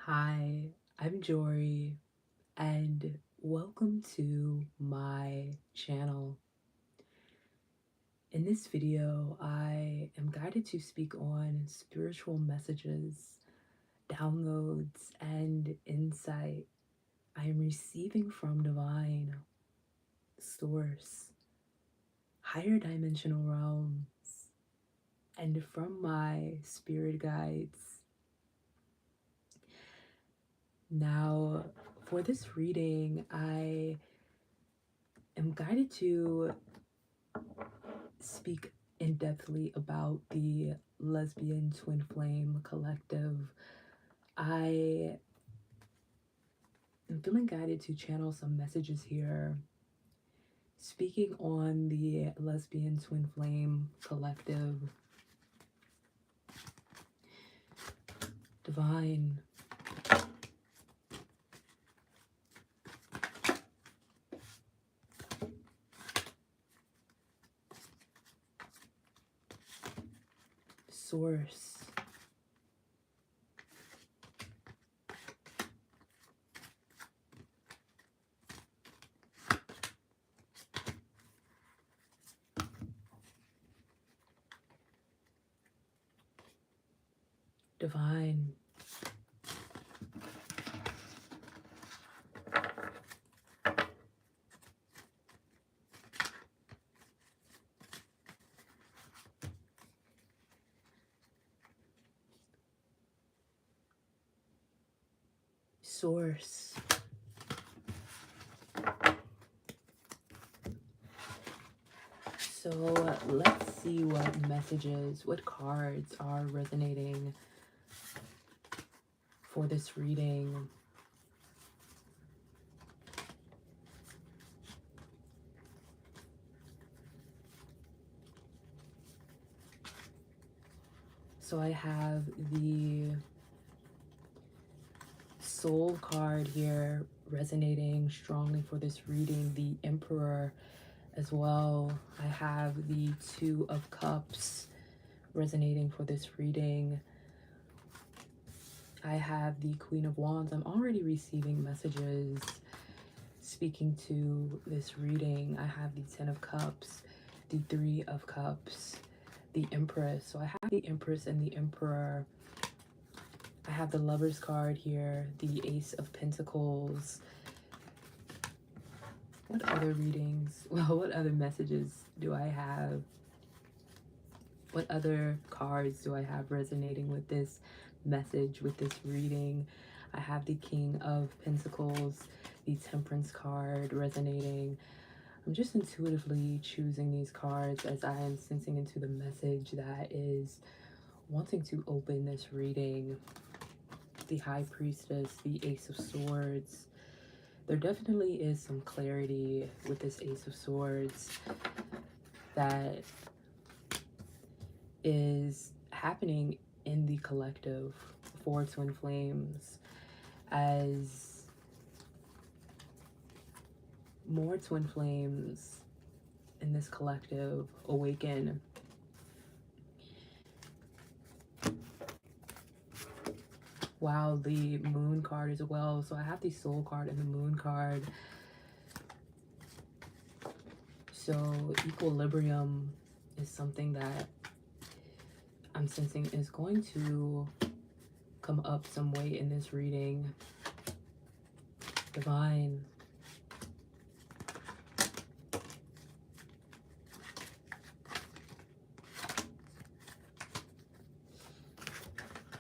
Hi, I'm Jory, and welcome to my channel. In this video, I am guided to speak on spiritual messages, downloads, and insight I am receiving from divine source, higher dimensional realms, and from my spirit guides. Now, for this reading, I am guided to speak in depthly about the lesbian twin flame collective. I am feeling guided to channel some messages here, speaking on the lesbian twin flame collective. Divine, source, divine, source. So let's see what messages, what cards are resonating for this reading. So I have the Soul card here resonating strongly for this reading, the Emperor as well. I have the Two of Cups resonating for this reading. I have the Queen of Wands. I'm already receiving messages speaking to this reading. I have the Ten of Cups, the Three of Cups, the Empress. So I have the Empress and the Emperor. I have the Lover's card here, the Ace of Pentacles. What other readings? Well, what other messages do I have? What other cards do I have resonating with this message, with this reading? I have the King of Pentacles, the Temperance card resonating. I'm just intuitively choosing these cards as I am sensing into the message that is wanting to open this reading. The High Priestess, the Ace of Swords. There definitely is some clarity with this Ace of Swords that is happening in the collective for twin flames as more twin flames in this collective awaken. Wow, the Moon card as well. So I have the Soul card and the Moon card. So equilibrium is something that I'm sensing is going to come up some way in this reading. Divine.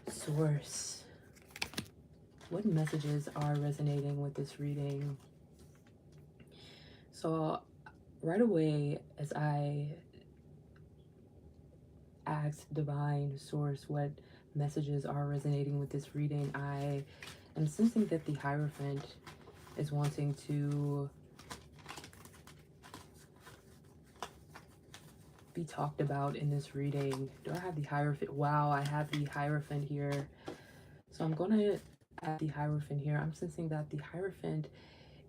Source. What messages are resonating with this reading? So right away, as I asked Divine Source what messages are resonating with this reading, I am sensing that the Hierophant is wanting to be talked about in this reading. Do I have the Hierophant? Wow, I have the Hierophant here. So I'm gonna add the Hierophant here. I'm sensing that the Hierophant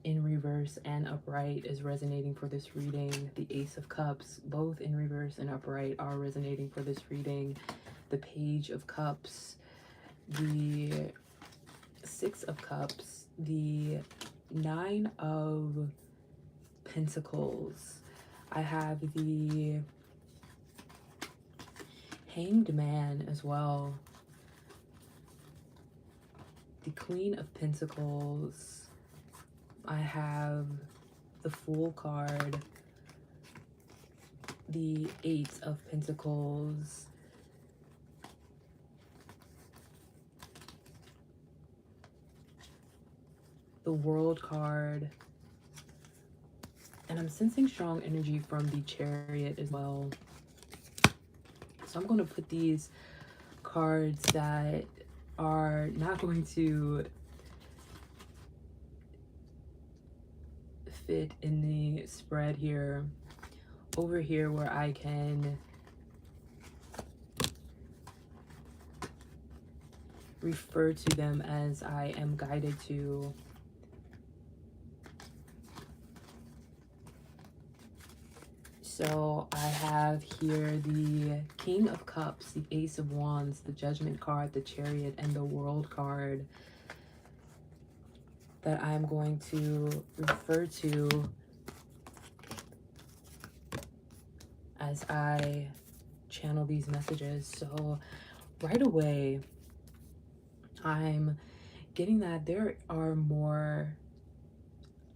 in reverse and upright is resonating for this reading. The Ace of Cups, both in reverse and upright, are resonating for this reading. The Page of Cups, the Six of Cups, the Nine of Pentacles. I have the Hanged Man as well. The Queen of Pentacles. I have the Fool card. The Eight of Pentacles. The World card. And I'm sensing strong energy from the Chariot as well. So I'm going to put these cards that are not going to fit in the spread here over here, where I can refer to them as I am guided to. So I have here the King of Cups, the Ace of Wands, the Judgment card, the Chariot, and the World card that I'm going to refer to as I channel these messages. So right away, I'm getting that there are more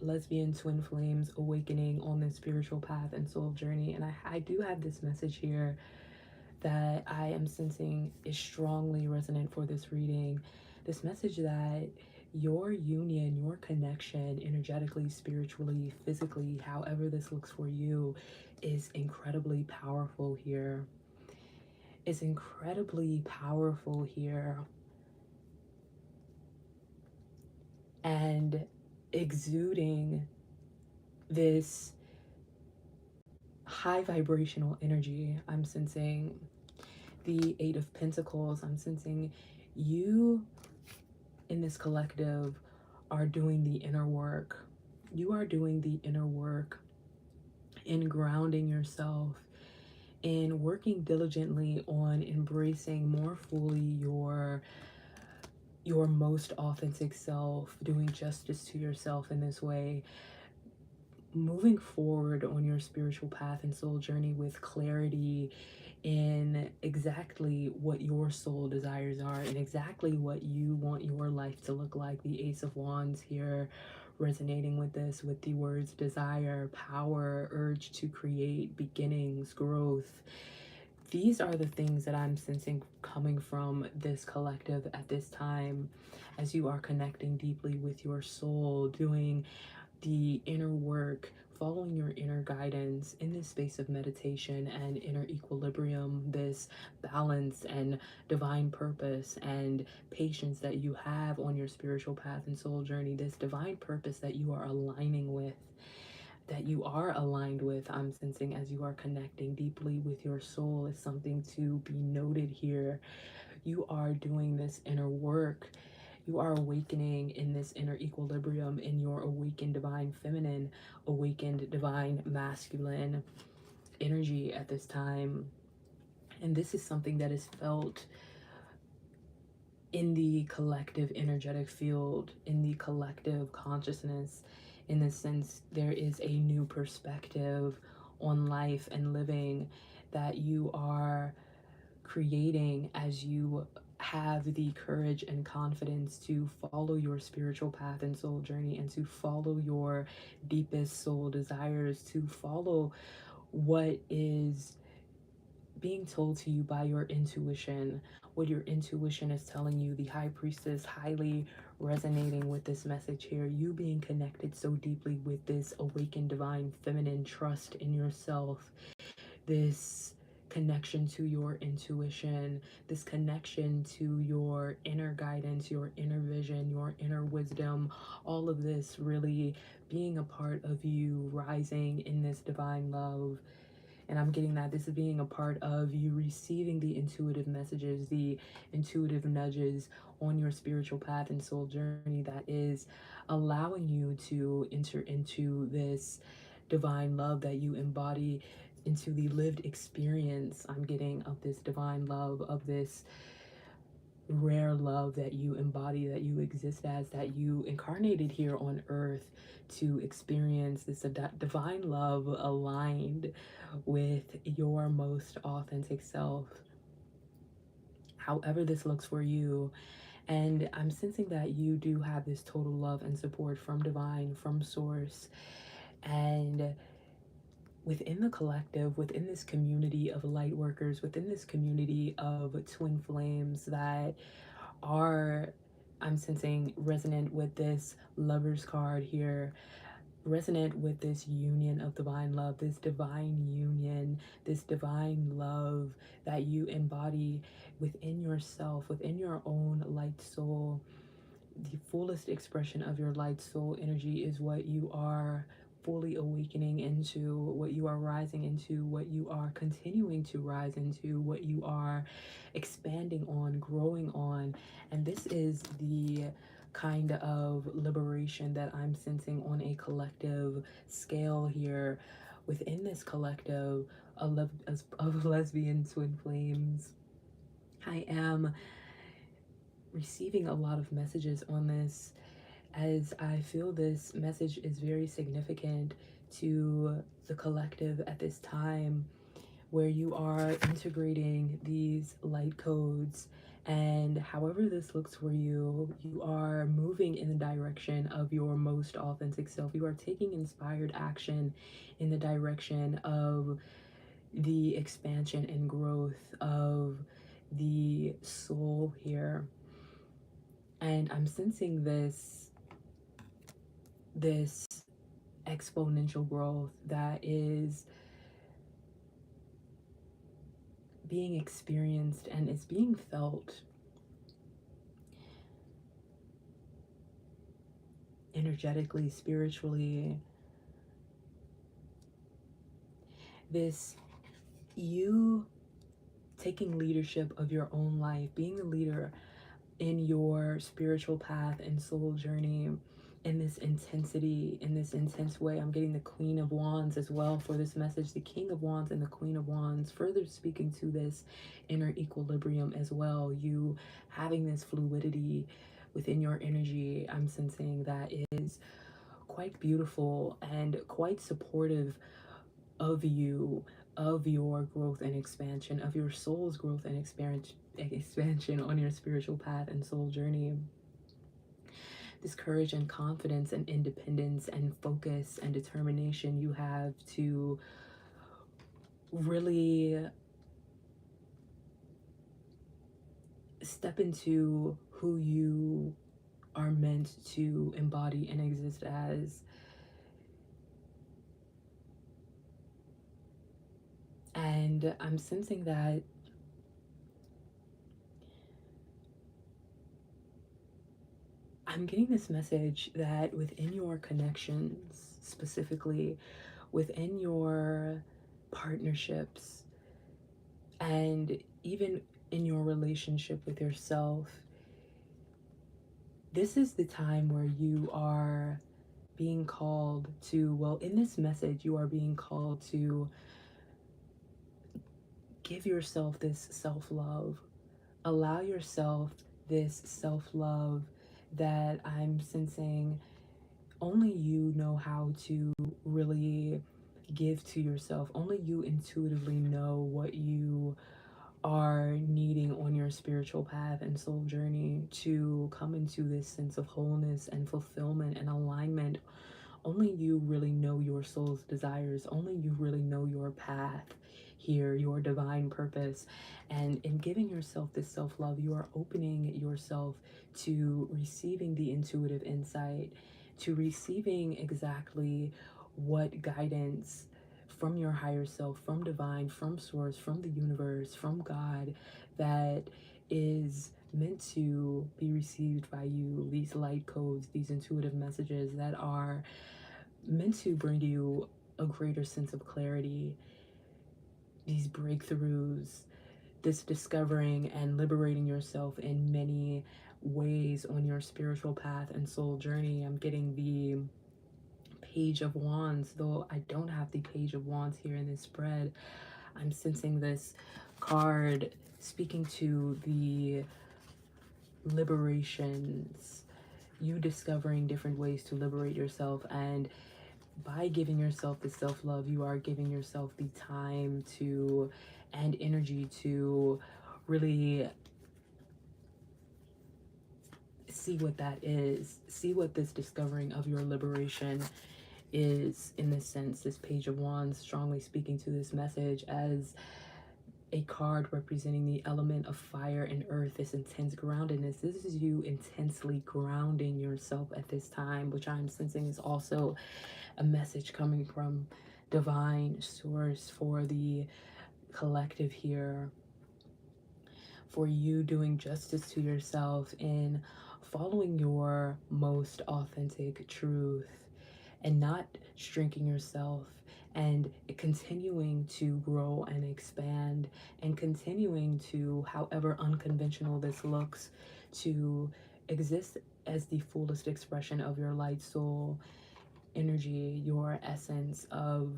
lesbian twin flames awakening on this spiritual path and soul journey. And I do have this message here that I am sensing is strongly resonant for this reading. This message that your union, your connection, energetically, spiritually, physically, however this looks for you, is incredibly powerful here. It's incredibly powerful here. And exuding this high vibrational energy. I'm sensing the Eight of Pentacles. I'm sensing you in this collective are doing the inner work. You are doing the inner work in grounding yourself, in working diligently on embracing more fully your most authentic self, doing justice to yourself in this way, moving forward on your spiritual path and soul journey with clarity in exactly what your soul desires are and exactly what you want your life to look like. The Ace of Wands here resonating with this, with the words desire, power, urge to create, beginnings, growth. These are the things that I'm sensing coming from this collective at this time, as you are connecting deeply with your soul, doing the inner work, following your inner guidance in this space of meditation and inner equilibrium, this balance and divine purpose and patience that you have on your spiritual path and soul journey, this divine purpose that you are aligning with, that you are aligned with, I'm sensing as you are connecting deeply with your soul, is something to be noted here. You are doing this inner work. You are awakening in this inner equilibrium in your awakened divine feminine, awakened divine masculine energy at this time. And this is something that is felt in the collective energetic field, in the collective consciousness. In this sense, there is a new perspective on life and living that you are creating as you have the courage and confidence to follow your spiritual path and soul journey, and to follow your deepest soul desires, to follow what is being told to you by your intuition, what your intuition is telling you. The High Priestess highly resonating with this message here, you being connected so deeply with this awakened divine feminine trust in yourself, this connection to your intuition, this connection to your inner guidance, your inner vision, your inner wisdom, all of this really being a part of you rising in this divine love. And I'm getting that this is being a part of you receiving the intuitive messages, the intuitive nudges on your spiritual path and soul journey that is allowing you to enter into this divine love that you embody, into the lived experience I'm getting of this divine love, of this rare love that you embody, that you exist as, that you incarnated here on earth to experience this divine love aligned with your most authentic self, however this looks for you. And I'm sensing that you do have this total love and support from divine, from source. And within the collective, within this community of light workers, within this community of twin flames that are, I'm sensing, resonant with this Lover's card here, resonant with this union of divine love, this divine union, this divine love that you embody within yourself, within your own light soul. The fullest expression of your light soul energy is what you are fully awakening into, what you are rising into, what you are continuing to rise into, what you are expanding on, growing on. And this is the kind of liberation that I'm sensing on a collective scale here within this collective of lesbian twin flames. I am receiving a lot of messages on this, as I feel this message is very significant to the collective at this time, where you are integrating these light codes. And however this looks for you, you are moving in the direction of your most authentic self. You are taking inspired action in the direction of the expansion and growth of the soul here. And I'm sensing this exponential growth that is being experienced and is being felt energetically, spiritually. This you taking leadership of your own life, being the leader in your spiritual path and soul journey in this intensity, in this intense way. I'm getting the Queen of Wands as well for this message, the King of Wands and the Queen of Wands, further speaking to this inner equilibrium as well. You having this fluidity within your energy, I'm sensing that is quite beautiful and quite supportive of you, of your growth and expansion, of your soul's growth and expansion on your spiritual path and soul journey. This courage and confidence and independence and focus and determination you have to really step into who you are meant to embody and exist as. And I'm sensing that I'm getting this message that within your connections, specifically within your partnerships, and even in your relationship with yourself, this is the time where you are being called to, well, in this message, you are being called to give yourself this self-love. Allow yourself this self-love that I'm sensing only you know how to really give to yourself. Only you intuitively know what you are needing on your spiritual path and soul journey to come into this sense of wholeness and fulfillment and alignment. Only you really know your soul's desires. Only you really know your path here, your divine purpose. And in giving yourself this self-love, you are opening yourself to receiving the intuitive insight, to receiving exactly what guidance from your higher self, from divine, from source, from the universe, from God, that is meant to be received by you. These light codes, these intuitive messages that are meant to bring you a greater sense of clarity, these breakthroughs, this discovering and liberating yourself in many ways on your spiritual path and soul journey. I'm getting the Page of Wands, though I don't have the Page of Wands here in this spread. I'm sensing this card speaking to the liberations, you discovering different ways to liberate yourself. And by giving yourself the self-love, you are giving yourself the time to and energy to really see what that is, see what this discovering of your liberation is. In this sense, this Page of Wands strongly speaking to this message as a card representing the element of fire and earth, this intense groundedness. This is you intensely grounding yourself at this time, which I'm sensing is also a message coming from divine source for the collective here, for you doing justice to yourself in following your most authentic truth and not shrinking yourself, and continuing to grow and expand, and continuing to, however unconventional this looks, to exist as the fullest expression of your light soul energy, your essence of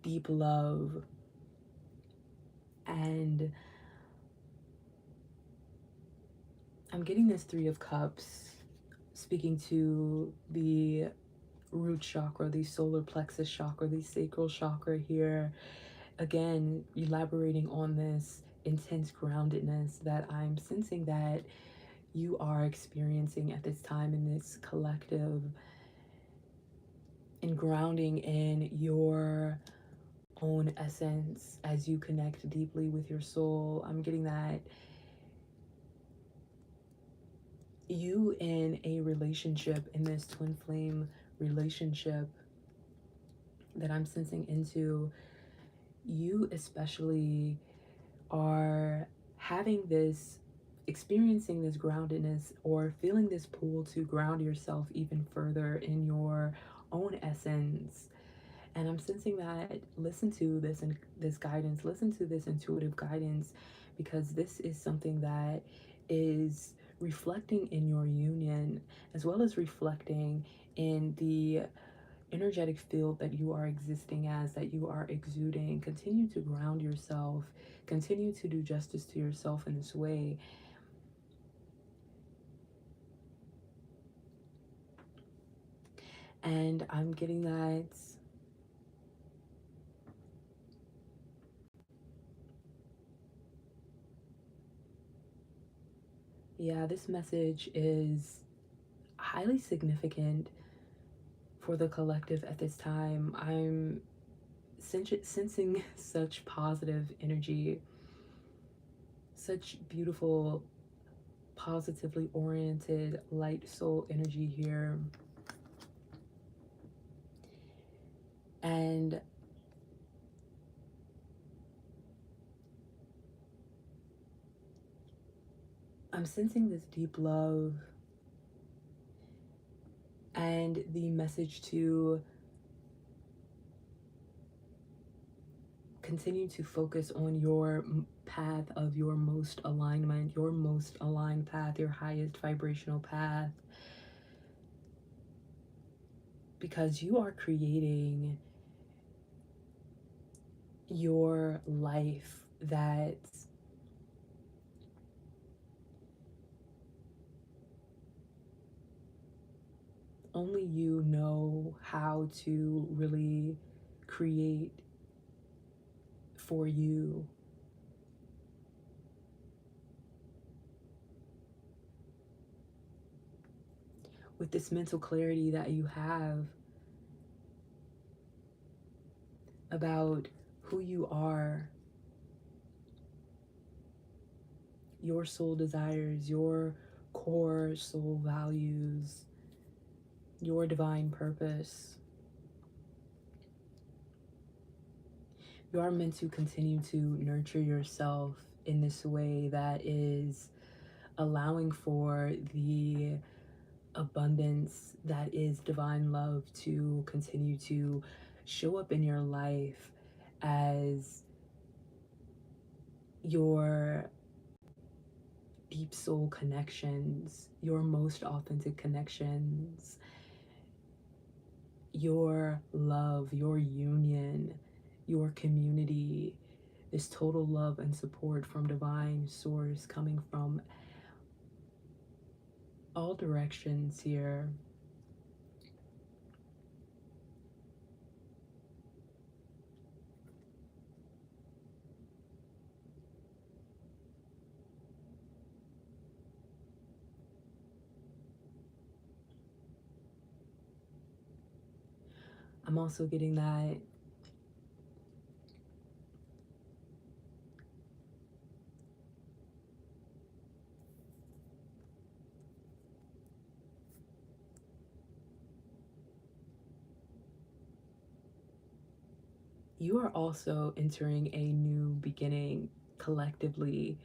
deep love. And I'm getting this Three of Cups speaking to the root chakra, the solar plexus chakra, the sacral chakra here. Again, elaborating on this intense groundedness that I'm sensing that you are experiencing at this time in this collective, and grounding in your own essence as you connect deeply with your soul. I'm getting that you in a relationship, in this twin flame relationship that I'm sensing into, you especially are having this, experiencing this groundedness, or feeling this pull to ground yourself even further in your own essence. And I'm sensing that, listen to this and this guidance, listen to this intuitive guidance, because this is something that is reflecting in your union, as well as reflecting in the energetic field that you are existing as, that you are exuding. Continue to ground yourself, continue to do justice to yourself in this way. And I'm getting that yeah, this message is highly significant for the collective at this time. I'm sensing such positive energy, such beautiful, positively oriented, light soul energy here. And I'm sensing this deep love and the message to continue to focus on your path of your most alignment, your most aligned path, your highest vibrational path, because you are creating your life that only you know how to really create for you. With this mental clarity that you have about who you are, your soul desires, your core soul values, your divine purpose. You are meant to continue to nurture yourself in this way that is allowing for the abundance that is divine love to continue to show up in your life as your deep soul connections, your most authentic connections, your love, your union, your community, this total love and support from divine source coming from all directions here. I'm also getting that you are also entering a new beginning collectively.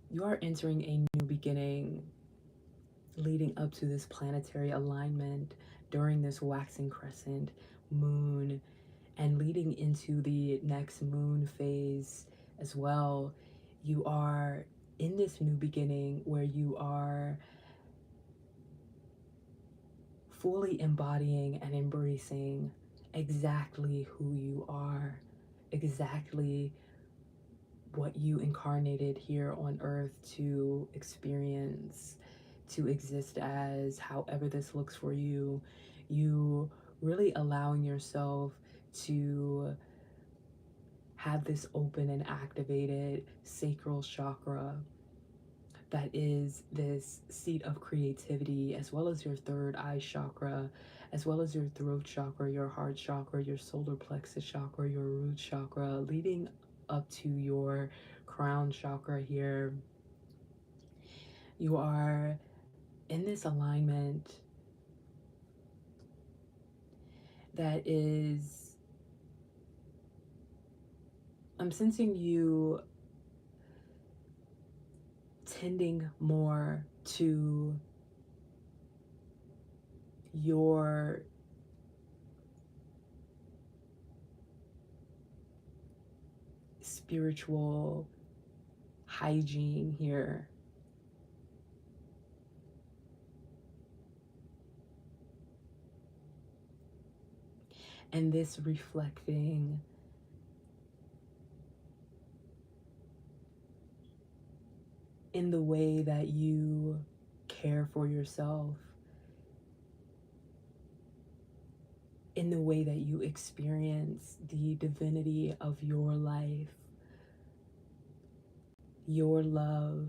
You are entering a new beginning leading up to this planetary alignment during this waxing crescent moon and leading into the next moon phase as well. You are in this new beginning where you are fully embodying and embracing exactly who you are, exactly what you incarnated here on earth to experience, to exist as, however this looks for you. You really allowing yourself to have this open and activated sacral chakra that is this seat of creativity, as well as your third eye chakra, as well as your throat chakra, your heart chakra, your solar plexus chakra, your root chakra, leading up to your crown chakra here. You are in this alignment that is, I'm sensing you tending more to your spiritual hygiene here. And this reflecting in the way that you care for yourself, in the way that you experience the divinity of your life, your love.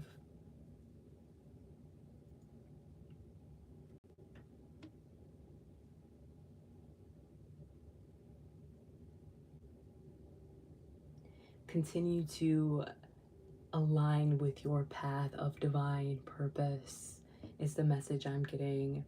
Continue to align with your path of divine purpose, is the message I'm getting.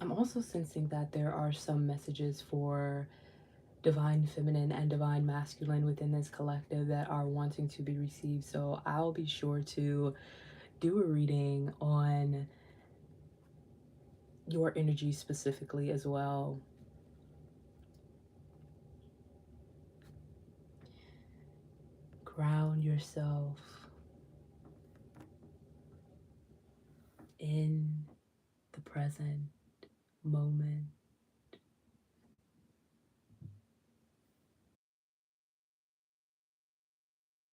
I'm also sensing that there are some messages for divine feminine and divine masculine within this collective that are wanting to be received. So I'll be sure to do a reading on your energy specifically as well. Ground yourself in the present moment.